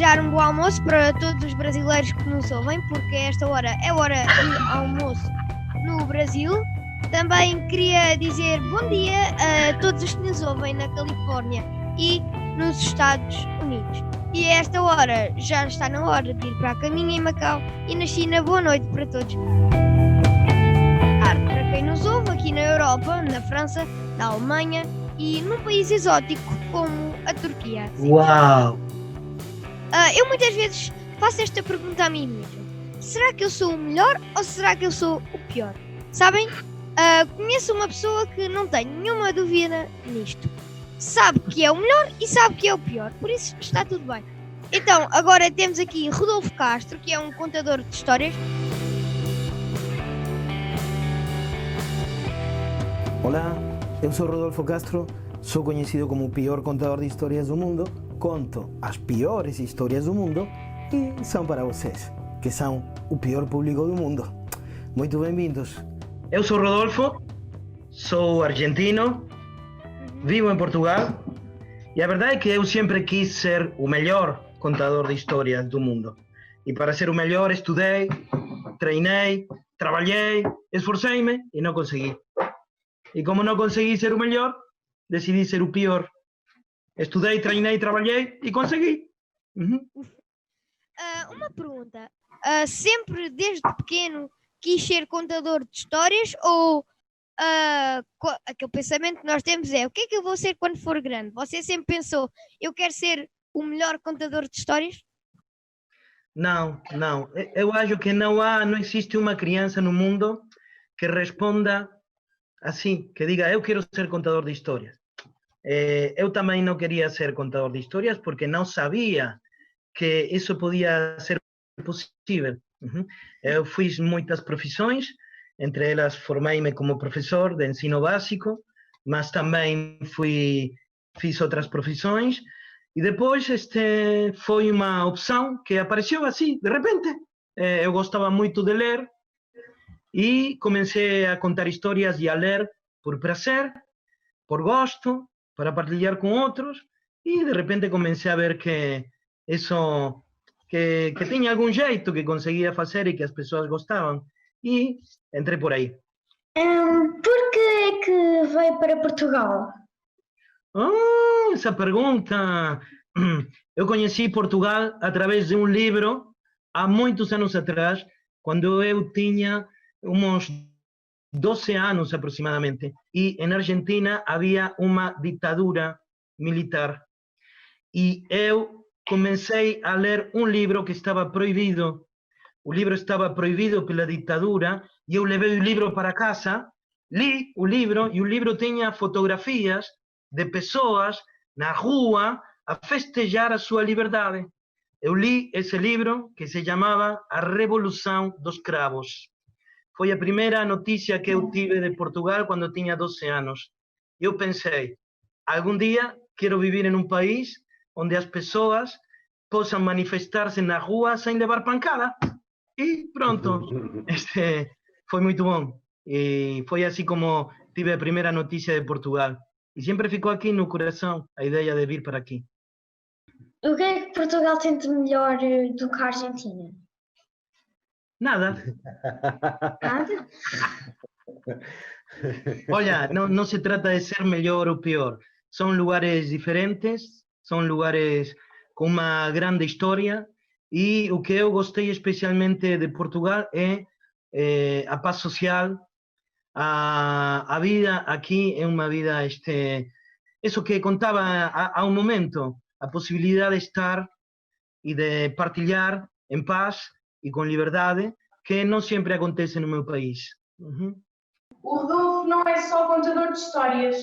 desejar um bom almoço para todos os brasileiros que nos ouvem, porque esta hora é hora de almoço no Brasil. Também queria dizer bom dia a todos os que nos ouvem na Califórnia e nos Estados Unidos. E a esta hora já está na hora de ir para a caminha em Macau e na China. Boa noite para todos. Para quem nos ouve aqui na Europa, na França, na Alemanha e num país exótico como a Turquia. Uau! Eu muitas vezes faço esta pergunta a mim mesmo. Será que eu sou o melhor ou será que eu sou o pior? Sabem? Conheço uma pessoa que não tem nenhuma dúvida nisto. Sabe que é o melhor e sabe que é o pior. Por isso está tudo bem. Então, agora temos aqui Rodolfo Castro, que é um contador de histórias. Olá, eu sou Rodolfo Castro, sou conhecido como o pior contador de histórias do mundo, conto as piores histórias do mundo e são para vocês, que são o pior público do mundo. Muito bem-vindos. Eu sou Rodolfo, sou argentino, vivo em Portugal e a verdade é que eu sempre quis ser o melhor contador de histórias do mundo. E para ser o melhor estudei, treinei, trabalhei, esforcei-me e não consegui. E como não consegui ser o melhor, decidi ser o pior. Estudei, treinei, trabalhei e consegui. Uma pergunta. Sempre desde pequeno quis ser contador de histórias ou aquele pensamento que nós temos é o que é que eu vou ser quando for grande? Você sempre pensou, eu quero ser o melhor contador de histórias? Não. Eu acho que não existe uma criança no mundo que responda assim, que diga, eu quero ser contador de histórias. Eu também não queria ser contador de histórias porque não sabia que isso podia ser possível. Eu fiz muitas profissões, entre elas formei-me como professor de ensino básico, mas também fiz outras profissões e depois foi uma opção que apareceu assim, de repente. Eu gostava muito de ler e comecei a contar histórias e a ler por prazer, por gosto, para partilhar com outros e de repente comecei a ver que isso que tinha algum jeito que conseguia fazer e que as pessoas gostavam e entrei por aí. Por que é que veio para Portugal? Essa pergunta! Eu conheci Portugal através de um livro há muitos anos atrás, quando eu tinha uns 12 anos aproximadamente, e na Argentina havia uma ditadura militar. E eu comecei a ler um livro que estava proibido. O livro estava proibido pela ditadura e eu levei o livro para casa, li o livro e o livro tinha fotografias de pessoas na rua a festejar a sua liberdade. Eu li esse livro que se chamava A Revolução dos Cravos. Foi a primeira notícia que eu tive de Portugal quando eu tinha 12 anos. Eu pensei, algum dia quero viver em um país onde as pessoas possam manifestar-se na rua sem levar pancada. E pronto, foi muito bom. E foi assim como tive a primeira notícia de Portugal. E sempre ficou aqui no coração a ideia de vir para aqui. O que é que Portugal tem de melhor do que a Argentina? Nada. Nada? Olha, não se trata de ser melhor ou pior. São lugares diferentes, são lugares com uma grande história. E o que eu gostei especialmente de Portugal é a paz social. A vida aqui é uma vida, isso que contava há um momento, a possibilidade de estar e de partilhar em paz e com liberdade, que não sempre acontece no meu país. O Rodolfo não é só contador de histórias,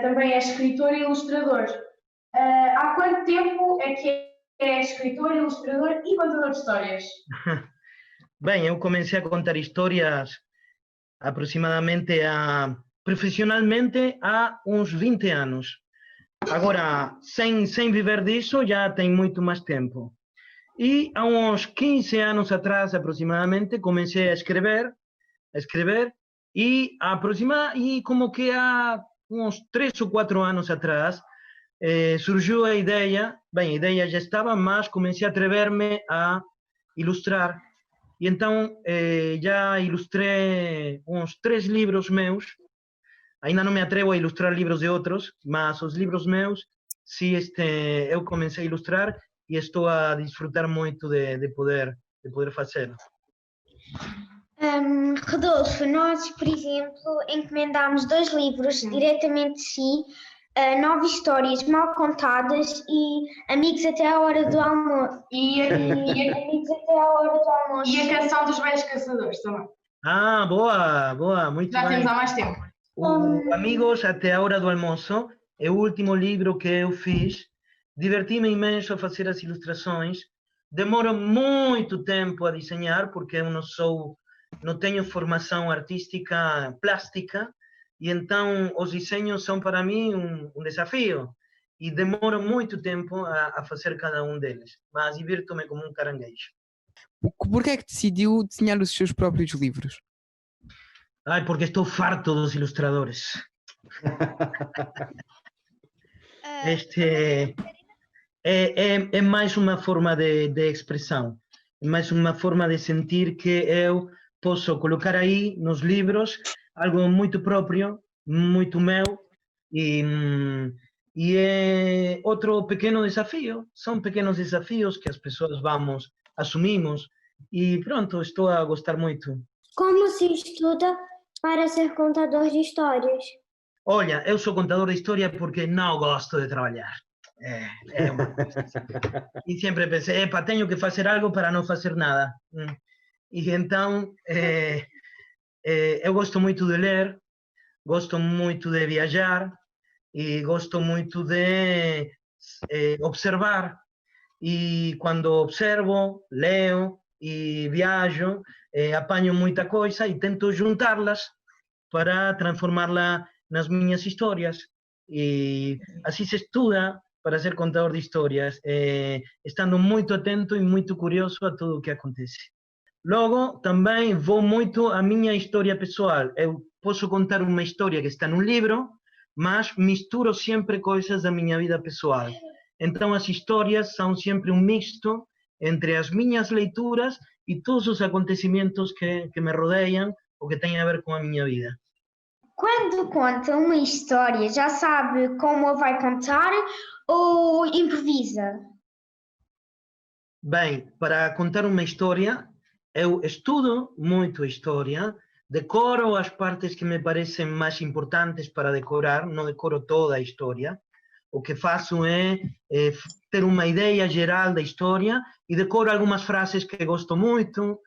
também é escritor e ilustrador. Há quanto tempo é que é escritor, ilustrador e contador de histórias? Bem, eu comecei a contar histórias aproximadamente profissionalmente há uns 20 anos. Agora, sem viver disso, já tem muito mais tempo. E há uns 15 anos atrás, aproximadamente, comecei a escrever e como que há uns 3 ou 4 anos atrás, surgiu a ideia, bem, a ideia já estava, mas comecei a atrever-me a ilustrar. E então já ilustrei uns 3 livros meus. Ainda não me atrevo a ilustrar livros de outros, mas os livros meus, sim, eu comecei a ilustrar e estou a desfrutar muito de poder fazê-lo. Rodolfo, nós, por exemplo, encomendámos 2 livros diretamente de si, 9 histórias mal contadas e Amigos até à hora do almoço. Amigos até à hora do almoço. E a canção dos velhos caçadores também. Ah, boa, muito Já bem. temos há mais tempo. O Amigos até a hora do almoço é o último livro que eu fiz. Diverti-me imenso a fazer as ilustrações. Demoro muito tempo a desenhar porque eu não tenho formação artística plástica e então os desenhos são para mim um desafio e demoro muito tempo a fazer cada um deles, mas divirto-me como um caranguejo. Por que é que decidiu desenhar os seus próprios livros? Ai, porque estou farto dos ilustradores. É mais uma forma de expressão, é mais uma forma de sentir que eu posso colocar aí nos livros algo muito próprio, muito meu, e é outro pequeno desafio. São pequenos desafios que as pessoas assumimos, e pronto, estou a gostar muito. Como se estuda para ser contador de histórias? Olha, eu sou contador de história porque não gosto de trabalhar. É uma coisa assim. E sempre pensei, tenho que fazer algo para não fazer nada. E então, eu gosto muito de ler, gosto muito de viajar e gosto muito de observar. E quando observo, leio e viajo, apanho muita coisa e tento juntá-las para transformá-la nas minhas histórias. E assim se estuda para ser contador de histórias, estando muito atento e muito curioso a tudo o que acontece. Logo, também vou muito à minha história pessoal. Eu posso contar uma história que está num livro, mas misturo sempre coisas da minha vida pessoal. Então, as histórias são sempre um misto entre as minhas leituras e todos os acontecimentos que me rodeiam ou que têm a ver com a minha vida. Quando conta uma história, já sabe como a vai contar ou improvisa? Bem, para contar uma história, eu estudo muito a história, decoro as partes que me parecem mais importantes para decorar, não decoro toda a história. O que faço é ter uma ideia geral da história e decoro algumas frases que gosto muito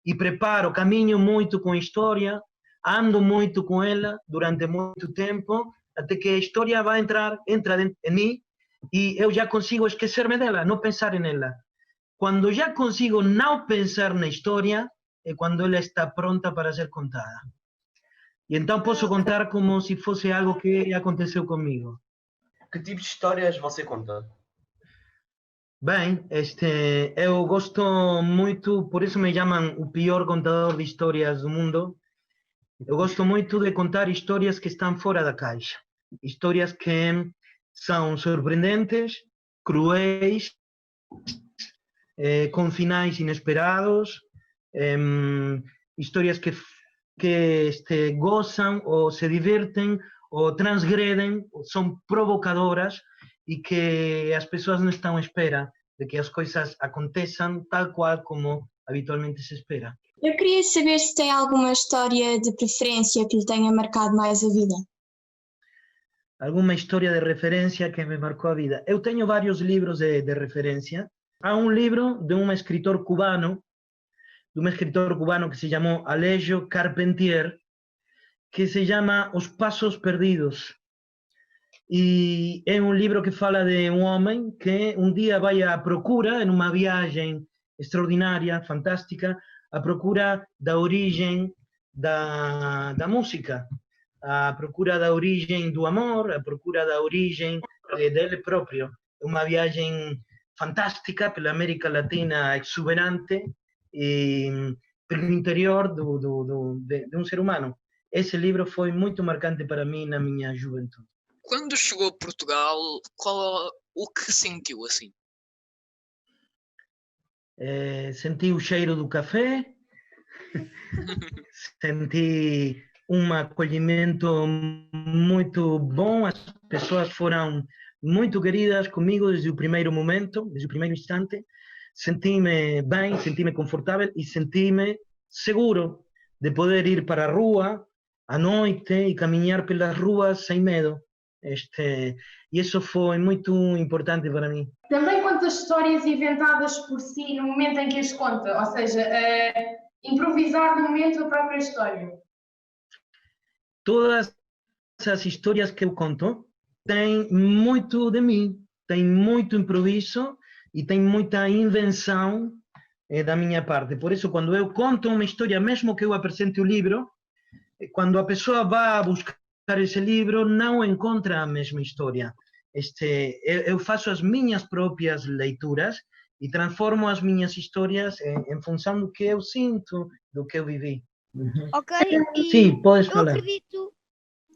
e preparo, caminho muito com a história, ando muito com ela durante muito tempo, até que a história entra em mim e eu já consigo esquecer-me dela, não pensar nela. Quando já consigo não pensar na história, é quando ela está pronta para ser contada. E então posso contar como se fosse algo que aconteceu comigo. Que tipo de histórias você conta? Bem, eu gosto muito, por isso me chamam o pior contador de histórias do mundo. Eu gosto muito de contar histórias que estão fora da caixa. Histórias que são surpreendentes, cruéis, com finais inesperados, histórias que gozam ou se divertem ou transgredem, são provocadoras e que as pessoas não estão à espera de que as coisas aconteçam tal qual como habitualmente se espera. Eu queria saber se tem alguma história de preferência que lhe tenha marcado mais a vida. Alguma história de referência que me marcou a vida? Eu tenho vários livros de referência. Há um livro de um escritor cubano que se chamou Alejo Carpentier, que se chama Os Passos Perdidos. E é um livro que fala de um homem que um dia vai à procura, em uma viagem extraordinária, fantástica, à procura da origem da música, à procura da origem do amor, à procura da origem dele próprio. É uma viagem fantástica pela América Latina, exuberante, e pelo interior de um ser humano. Esse livro foi muito marcante para mim na minha juventude. Quando chegou a Portugal, o que sentiu assim? Senti o cheiro do café, senti um acolhimento muito bom, as pessoas foram muito queridas comigo desde o primeiro momento, desde o primeiro instante. Senti-me bem, senti-me confortável e senti-me seguro de poder ir para a rua à noite e caminhar pelas ruas sem medo. E isso foi muito importante para mim. Também conta histórias inventadas por si no momento em que as conta, ou seja, improvisar no momento a própria história. Todas as histórias que eu conto têm muito de mim, tem muito improviso e tem muita invenção da minha parte. Por isso, quando eu conto uma história, mesmo que eu apresente o livro, quando a pessoa vai buscar esse livro, não encontra a mesma história. Eu faço as minhas próprias leituras e transformo as minhas histórias em função do que eu sinto, do que eu vivi. Ok? E Sim, podes eu falar. acredito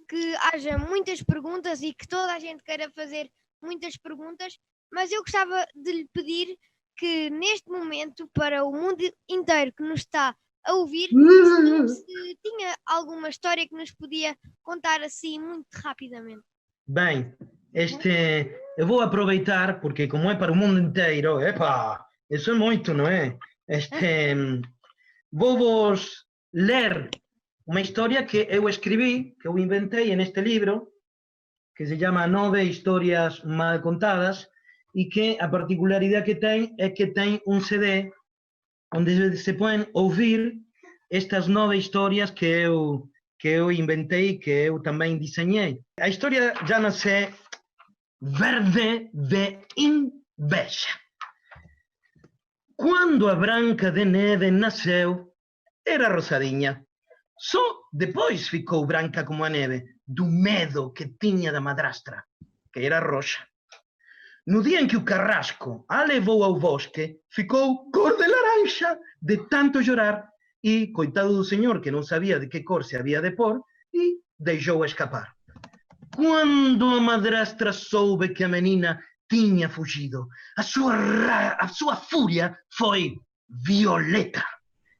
que haja muitas perguntas e que toda a gente queira fazer muitas perguntas, mas eu gostava de lhe pedir que neste momento, para o mundo inteiro que nos está a ouvir, se tinha alguma história que nos podia contar assim muito rapidamente. Bem, eu vou aproveitar, porque como é para o mundo inteiro, isso é muito, não é? Vou-vos ler uma história que eu escrevi, que eu inventei neste livro, que se chama 9 Histórias Mal Contadas, e que a particularidade que tem é que tem um CD onde se podem ouvir estas 9 histórias que eu inventei, que eu também desenhei. A história já nasce verde de inveja. Quando a Branca de Neve nasceu, era rosadinha. Só depois ficou branca como a neve, do medo que tinha da madrastra, que era roxa. No dia em que o carrasco a levou ao bosque, ficou cor de laranja de tanto chorar e, coitado do senhor que não sabia de que cor se havia de pôr, e deixou escapar. Quando a madrastra soube que a menina tinha fugido, a sua fúria foi violeta.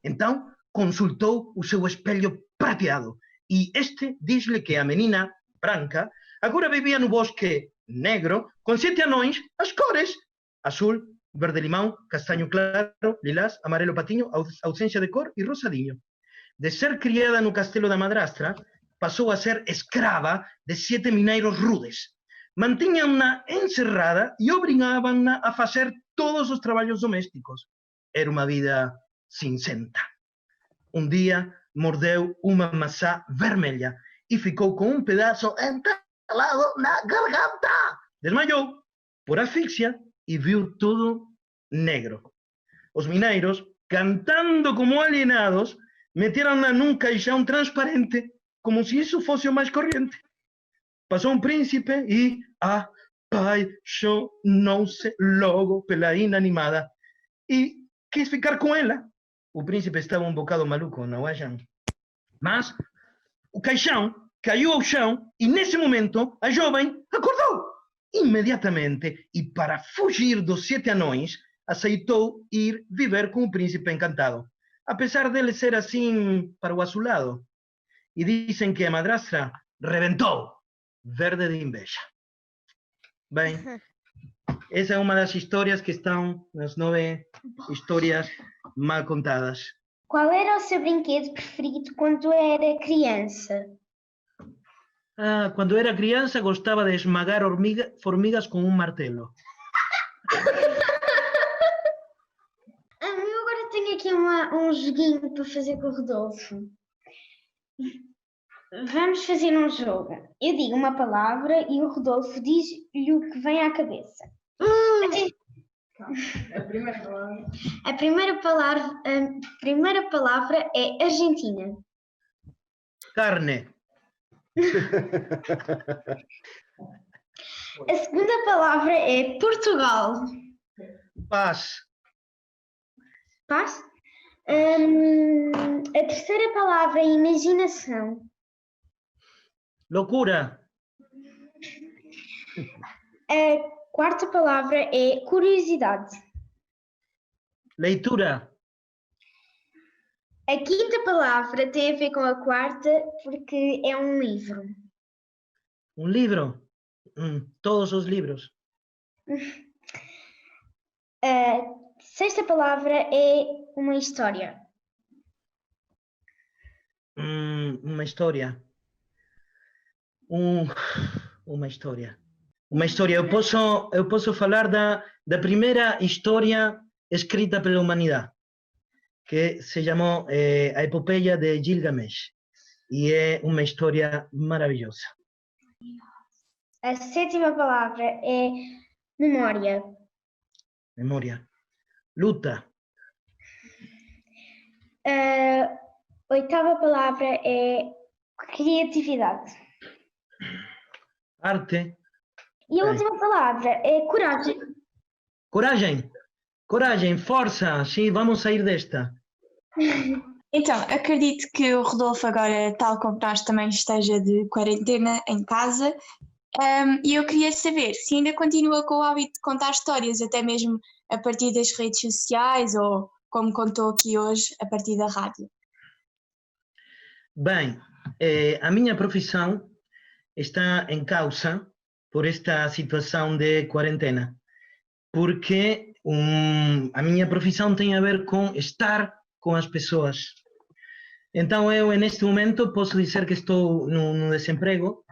Então, consultou o seu espelho prateado e este diz-lhe que a menina branca agora vivia no bosque negro com 7 anões, as cores azul, verde-limão, castanho claro, lilás, amarelo patinho, ausência de cor e rosadinho. De ser criada no castelo da madrastra, passou a ser escrava de 7 mineiros rudes. Mantinham-na encerrada e obrigavam-na a fazer todos os trabalhos domésticos. Era uma vida cinzenta. Um dia mordeu uma maçã vermelha e ficou com um pedaço entalado na garganta. Desmaiou por asfixia e viu tudo negro. Os mineiros, cantando como alienados, meteram-na num caixão transparente, como se isso fosse o mais corrente. Passou um príncipe e apaixonou-se logo pela inanimada e quis ficar com ela. O príncipe estava um bocado maluco, não acham? Mas o caixão caiu ao chão e, nesse momento, a jovem acordou imediatamente e, para fugir dos 7 anões, aceitou ir viver com o príncipe encantado, apesar dele ser assim para o azulado. E dizem que a madrastra rebentou, verde de inveja. Bem, essa é uma das histórias que estão nas 9 histórias mal contadas. Qual era o seu brinquedo preferido quando era criança? Quando era criança gostava de esmagar formigas com um martelo. Eu agora tenho aqui um joguinho para fazer com o Rodolfo. Vamos fazer um jogo. Eu digo uma palavra e o Rodolfo diz-lhe o que vem à cabeça. A primeira palavra. A primeira palavra é Argentina. Carne. A segunda palavra é Portugal. Paz. Paz? A terceira palavra é imaginação. Loucura. A quarta palavra é curiosidade. Leitura. A quinta palavra tem a ver com a quarta porque é um livro. Un libro. Todos os libros. A sexta palavra é uma história. Uma história. Uma história. Uma história. Eu posso falar da primeira história escrita pela humanidade, que se chamou A Epopeia de Gilgamesh. E é uma história maravilhosa. A sétima palavra é memória. Memória. Luta. A oitava palavra é criatividade. Arte. E a Bem. última palavra é coragem. Coragem. Coragem, força. Sim, vamos sair desta. Então, acredito que o Rodolfo agora, tal como nós, também esteja de quarentena em casa. E eu queria saber se ainda continua com o hábito de contar histórias, até mesmo a partir das redes sociais ou, como contou aqui hoje, a partir da rádio. Bem, a minha profissão está em causa por esta situação de quarentena, porque a minha profissão tem a ver com estar com as pessoas. Então eu, neste momento, posso dizer que estou no desemprego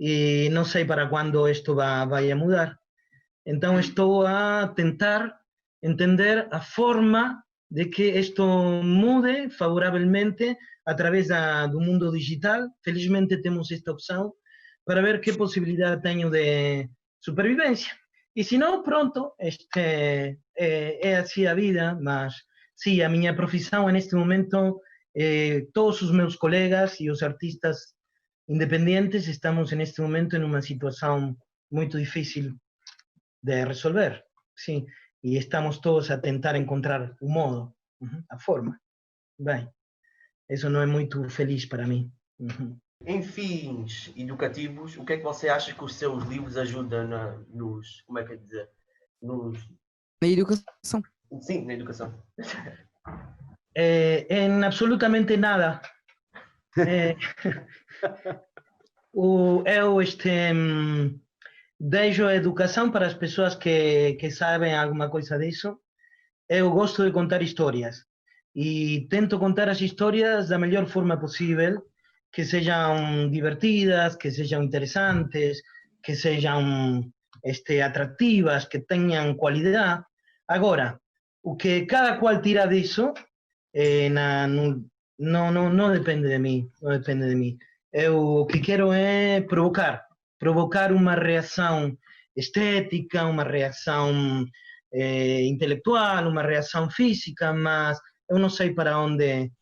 e não sei para quando isto vai a mudar. Então estou a tentar entender a forma de que isto mude favoravelmente através do mundo digital. Felizmente temos esta opção para ver que possibilidade tenho de supervivência. E se não, pronto, é assim a vida, mas sim, a minha profissão neste momento, todos os meus colegas e os artistas independentes estamos neste momento em uma situação muito difícil de resolver, sim, e estamos todos a tentar encontrar o modo, a forma. Bem, isso não é muito feliz para mim. Em fins educativos, o que é que você acha que os seus livros ajudam como é que é dizer? Na educação. Sim, na educação. Em absolutamente nada. Eu deixo a educação para as pessoas que sabem alguma coisa disso. Eu gosto de contar histórias e tento contar as histórias da melhor forma possível, que sejam divertidas, que sejam interessantes, que sejam atrativas, que tenham qualidade. Agora, o que cada qual tira disso não depende de mim, não depende de mim. Eu o que quero é provocar uma reação estética, uma reação intelectual, uma reação física, mas eu não sei para onde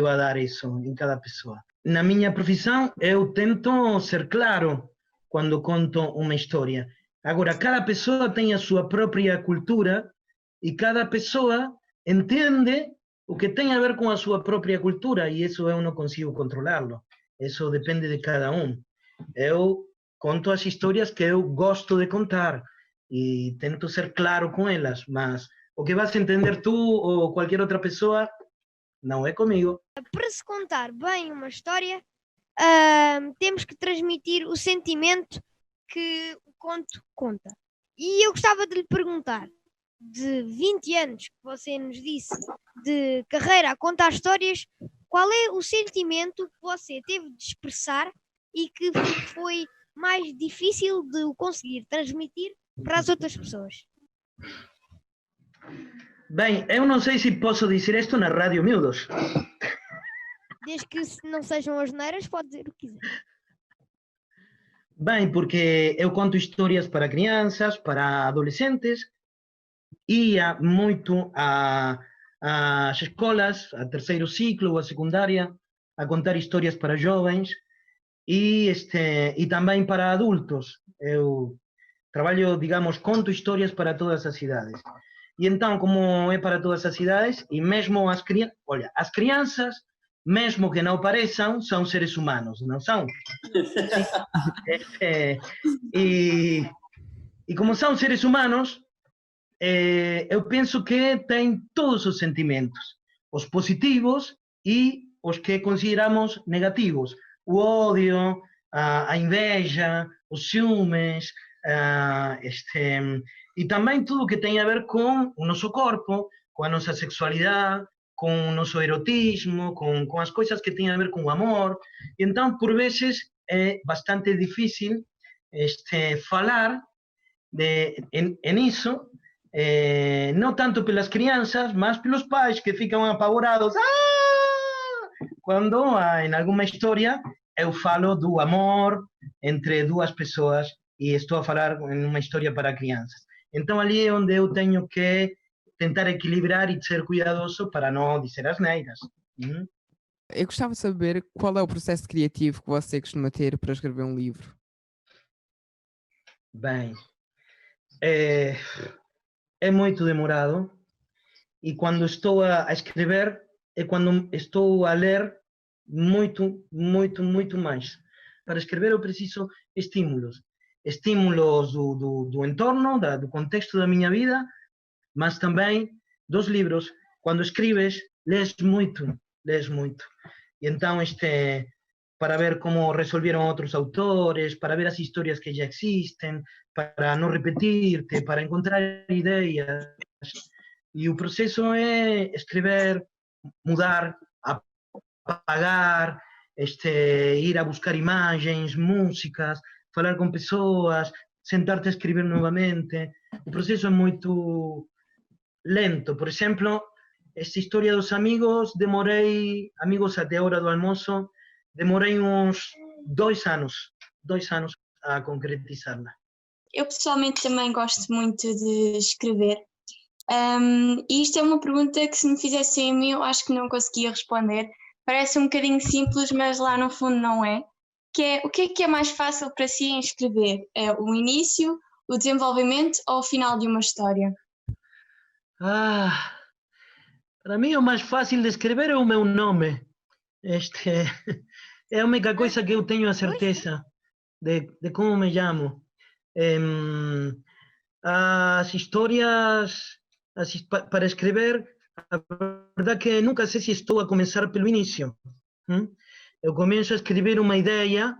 vai dar isso em cada pessoa. Na minha profissão, eu tento ser claro quando conto uma história. Agora, cada pessoa tem a sua própria cultura e cada pessoa entende o que tem a ver com a sua própria cultura, e isso eu não consigo controlá-lo. Isso depende de cada um. Eu conto as histórias que eu gosto de contar e tento ser claro com elas, mas o que vas entender tu ou qualquer outra pessoa não é comigo. Para se contar bem uma história, temos que transmitir o sentimento que o conto conta. E eu gostava de lhe perguntar, de 20 anos que você nos disse de carreira a contar histórias, qual é o sentimento que você teve de expressar e que foi mais difícil de o conseguir transmitir para as outras pessoas? Bem, eu não sei se posso dizer isto na Rádio Miúdos. Desde que não sejam asneiras, pode dizer o que quiser. Bem, porque eu conto histórias para crianças, para adolescentes, ia muito às escolas, a terceiro ciclo, a secundária, a contar histórias para jovens e também para adultos. Eu trabalho, digamos, conto histórias para todas as idades. E então, como é para todas as idades, e mesmo as crianças, mesmo que não pareçam, são seres humanos, não são? E como são seres humanos, eu penso que tem todos os sentimentos, os positivos e os que consideramos negativos. O ódio, a inveja, os ciúmes, e também tudo que tem a ver com o nosso corpo, com a nossa sexualidade, com o nosso erotismo, com as coisas que têm a ver com o amor. E então, por vezes, é bastante difícil falar en isso, não tanto pelas crianças, mas pelos pais que ficam apavorados. Quando em alguma história eu falo do amor entre duas pessoas e estou a falar em uma história para crianças. Então ali é onde eu tenho que tentar equilibrar e ser cuidadoso para não dizer asneiras. Eu gostava de saber qual é o processo criativo que você costuma ter para escrever um livro. Bem, é muito demorado e quando estou a escrever é quando estou a ler muito, muito, muito mais. Para escrever eu preciso estímulos. Estímulos do entorno, do contexto da minha vida, mas também dos livros. Quando escreves, lês muito, lês muito. E então, para ver como resolveram outros autores, para ver as histórias que já existem, para não repetir-te, para encontrar ideias. E o processo é escrever, mudar, apagar, ir a buscar imagens, músicas, falar com pessoas, sentar-te a escrever novamente. O processo é muito lento. Por exemplo, esta história dos amigos, amigos até a hora do almoço, demorei uns 2 anos a concretizá-la. Eu pessoalmente também gosto muito de escrever. E isto é uma pergunta que, se me fizessem a mim, eu acho que não conseguia responder. Parece um bocadinho simples, mas lá no fundo não é. O que é mais fácil para si em escrever? É o início, o desenvolvimento ou o final de uma história? Para mim o mais fácil de escrever é o meu nome. É a única coisa que eu tenho a certeza de como me chamo. As histórias, para escrever, a verdade é que nunca sei se estou a começar pelo início. Eu começo a escrever uma ideia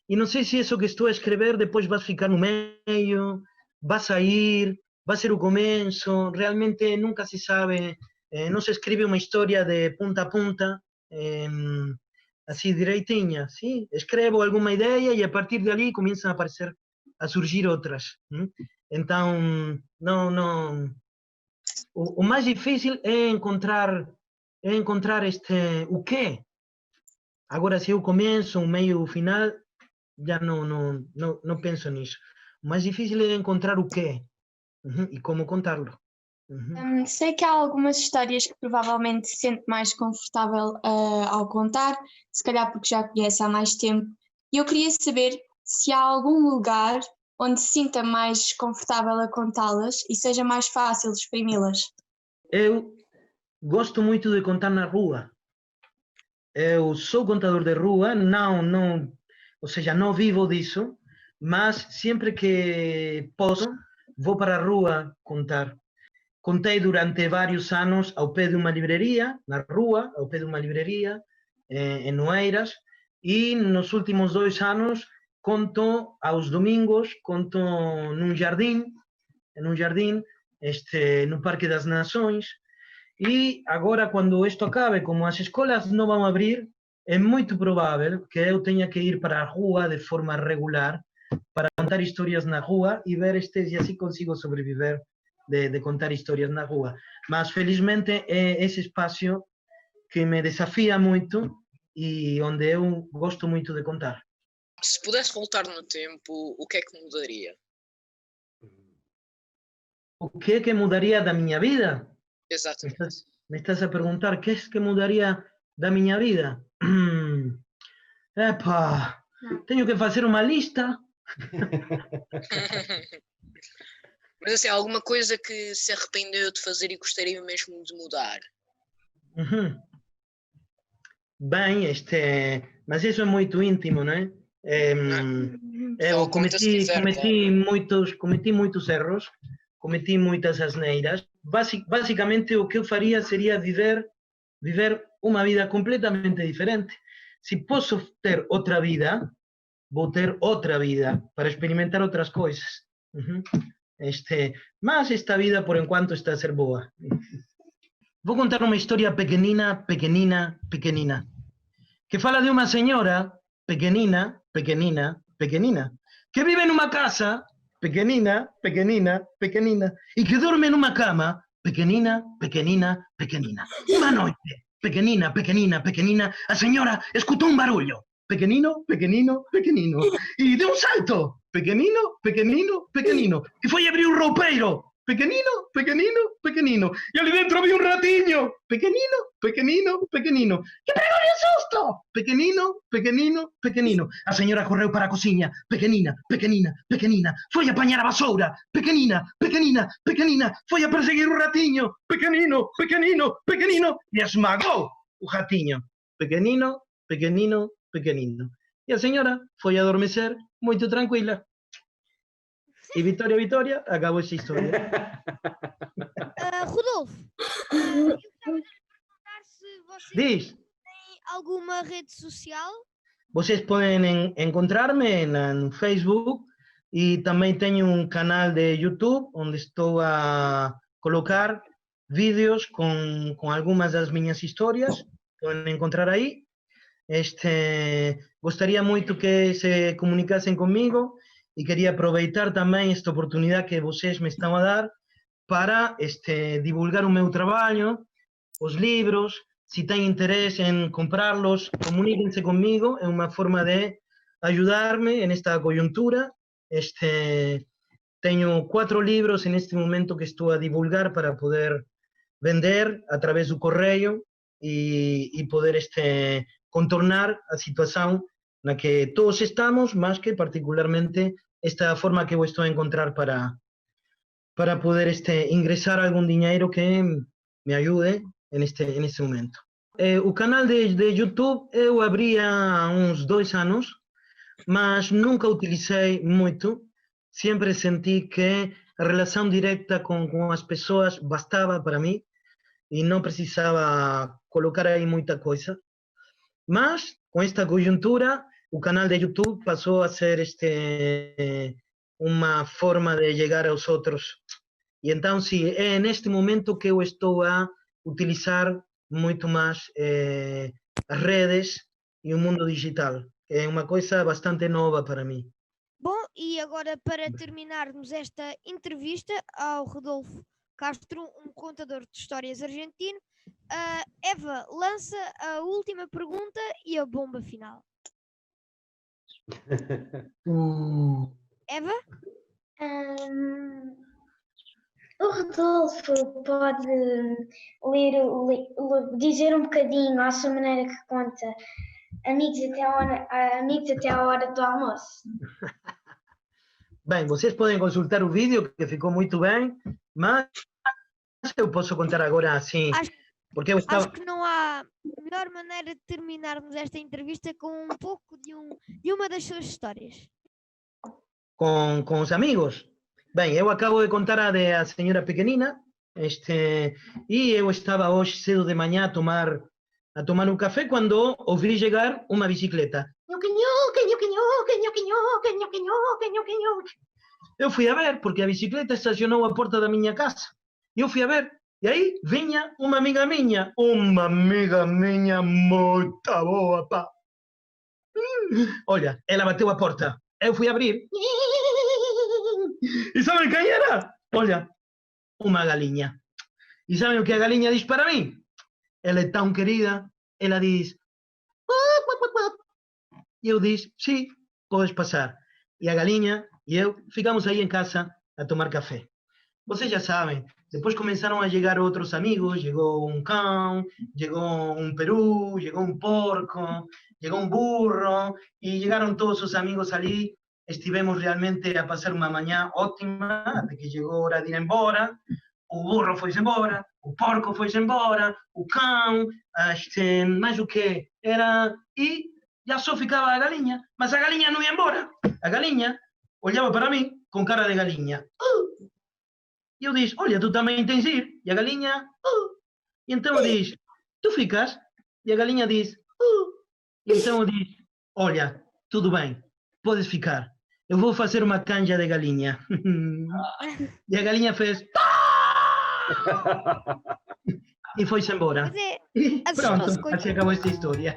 e não sei se isso que estou a escrever depois vai ficar no meio, vai sair, vai ser o começo. Realmente nunca se sabe. Não se escreve uma história de ponta a ponta, assim direitinha. Sim? Escrevo alguma ideia e a partir dali começam a surgir outras. Então, não. O mais difícil é encontrar o quê. Agora, se eu começo, um meio, o final, já não penso nisso. O mais difícil é encontrar o quê e como contá-lo. Sei que há algumas histórias que provavelmente se sente mais confortável ao contar, se calhar porque já conhece há mais tempo. E eu queria saber se há algum lugar onde se sinta mais confortável a contá-las e seja mais fácil exprimi-las. Eu gosto muito de contar na rua. Eu sou contador de rua, ou seja, não vivo disso, mas sempre que posso, vou para a rua contar. Contei durante vários anos ao pé de uma livraria, na rua, ao pé de uma livraria, em Oeiras, e nos últimos 2 anos conto aos domingos, conto num jardim, no Parque das Nações, e agora quando isto acabe, como as escolas não vão abrir, é muito provável que eu tenha que ir para a rua de forma regular para contar histórias na rua e ver se assim consigo sobreviver de contar histórias na rua. Mas felizmente é esse espaço que me desafia muito e onde eu gosto muito de contar. Se pudesse voltar no tempo, o que é que mudaria? O que é que mudaria da minha vida? Exatamente. Me estás a perguntar o que é que mudaria da minha vida? Epá, tenho que fazer uma lista. Mas assim, alguma coisa que se arrependeu de fazer e gostaria mesmo de mudar? Bem, mas isso é muito íntimo, não é? Eu Ou conta se quiser, cometi muitos erros, cometi muitas asneiras. Basicamente, o que eu faria seria viver uma vida completamente diferente. Se posso ter outra vida, vou ter outra vida para experimentar outras coisas. Uhum. Mas esta vida, por enquanto, está a ser boa. Vou contar uma história pequenina, que fala de uma senhora pequenina, que vive numa casa pequenina, e que dorme numa cama pequenina. Uma noite, pequenina, a senhora escutou um barulho. Pequenino, e deu um salto. Pequenino, e foi abrir um roupeiro. Pequenino, e ali dentro havia um ratinho. Pequenino, que pegou-lhe um susto. Pequenino. A senhora correu para a cozinha. Pequenina, foi apanhar a vassoura. Pequenina, foi a perseguir o ratinho. Pequenino, e esmagou o ratinho. Pequenino. E a senhora foi adormecer muito tranquila. E Vitória, acabou esta história. Rodolfo, eu gostava de perguntar se vocês Diz, têm alguma rede social. vocês podem encontrar-me no Facebook e também tenho um canal de YouTube onde estou a colocar vídeos com algumas das minhas histórias. Podem encontrar aí. Gostaria muito que se comunicassem comigo e queria aproveitar também esta oportunidade que vocês me estão a dar para divulgar o meu trabalho, os livros. Se têm interesse em comprá-los, comuniquem-se comigo, é uma forma de ajudar-me nesta coyuntura. Tenho 4 livros neste momento que estou a divulgar para poder vender através do correio e poder contornar a situação na que todos estamos, mas que particularmente esta é a forma que eu estou a encontrar para poder ingresar algum dinheiro que me ajude neste momento. O canal de YouTube eu abri há uns 2 anos, mas nunca utilizei muito. Sempre senti que a relação direta com as pessoas bastava para mim e não precisava colocar aí muita coisa. Mas, com esta coyuntura, o canal de YouTube passou a ser uma forma de chegar aos outros. E então, sim, é neste momento que eu estou a utilizar muito mais as redes e o mundo digital. É uma coisa bastante nova para mim. Bom, e agora para terminarmos esta entrevista ao Rodolfo Castro, um contador de histórias argentino, Eva lança a última pergunta e a bomba final. Eva? O Rodolfo pode dizer um bocadinho à sua maneira que conta amigos até a hora do almoço. Bem, vocês podem consultar o vídeo, que ficou muito bem, mas eu posso contar agora assim, porque eu estava... Acho que não há melhor maneira de terminarmos esta entrevista com um pouco de uma das suas histórias. Com os amigos. Bem, eu acabo de contar a da senhora pequenina, e eu estava hoje cedo de manhã a tomar um café quando ouvi chegar uma bicicleta. Eu fui a ver, porque a bicicleta estacionou à porta da minha casa. E eu fui a ver, e aí vinha uma amiga minha muito boa, pá. Olha, ela bateu a porta, eu fui abrir. E sabem quem era? Olha, uma galinha. E sabem o que a galinha diz para mim? Ela é tão querida, ela diz... E eu disse, sim, podes passar. E a galinha e eu ficamos aí em casa a tomar café. Vocês já sabem, depois começaram a chegar outros amigos, chegou um cão, chegou um peru, chegou um porco, chegou um burro, e chegaram todos os amigos ali. Estivemos realmente a passar uma manhã ótima, até que chegou a hora de ir embora. O burro foi-se embora, o porco foi-se embora, o cão, mais o que era... E já só ficava a galinha, mas a galinha não ia embora. a galinha olhava para mim com cara de galinha. E eu disse, olha, tu também tens de ir. E a galinha, E então eu disse, tu ficas? E a galinha diz, E então eu disse, olha, tudo bem, podes ficar. Eu vou fazer uma canja de galinha. E a galinha fez, e foi-se embora. Mas é, E assustou-se, pronto, coitado. assim acabou esta história.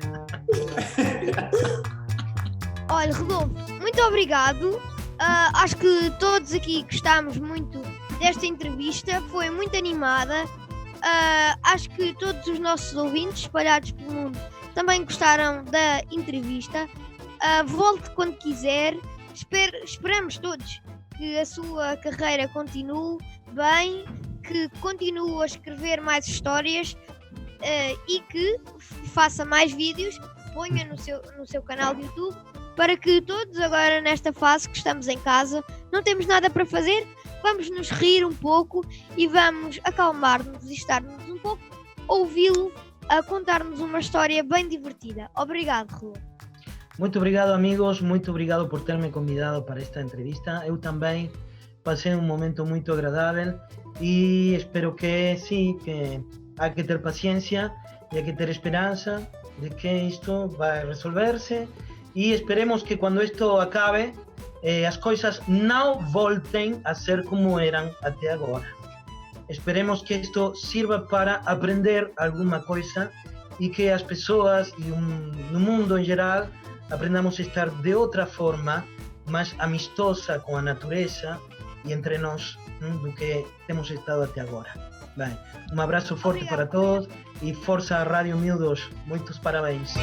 Olha, Rodolfo, muito obrigado. Acho que todos aqui gostámos muito desta entrevista, foi muito animada. Acho que todos os nossos ouvintes espalhados pelo mundo também gostaram da entrevista. Volte quando quiser. Esperamos todos que a sua carreira continue bem, que continue a escrever mais histórias e que faça mais vídeos, ponha no seu canal de YouTube, para que todos agora nesta fase que estamos em casa, não temos nada para fazer, vamos nos rir um pouco e vamos acalmar-nos e estarmos um pouco a ouvi-lo a contar-nos uma história bem divertida. Obrigado, Rô. Muito obrigado, amigos, muito obrigado por ter me convidado para esta entrevista. Eu também passei um momento muito agradável e espero que sim, que há que ter paciência e há que ter esperança de que isto vai resolver-se e esperemos que quando isto acabe as coisas não voltem a ser como eram até agora. Esperemos que isto sirva para aprender alguma coisa e que as pessoas e no mundo em geral aprendamos a estar de outra forma, mais amistosa com a natureza e entre nós do que temos estado até agora. Bem, um abraço forte para todos e força a Rádio 1002. Muitos parabéns.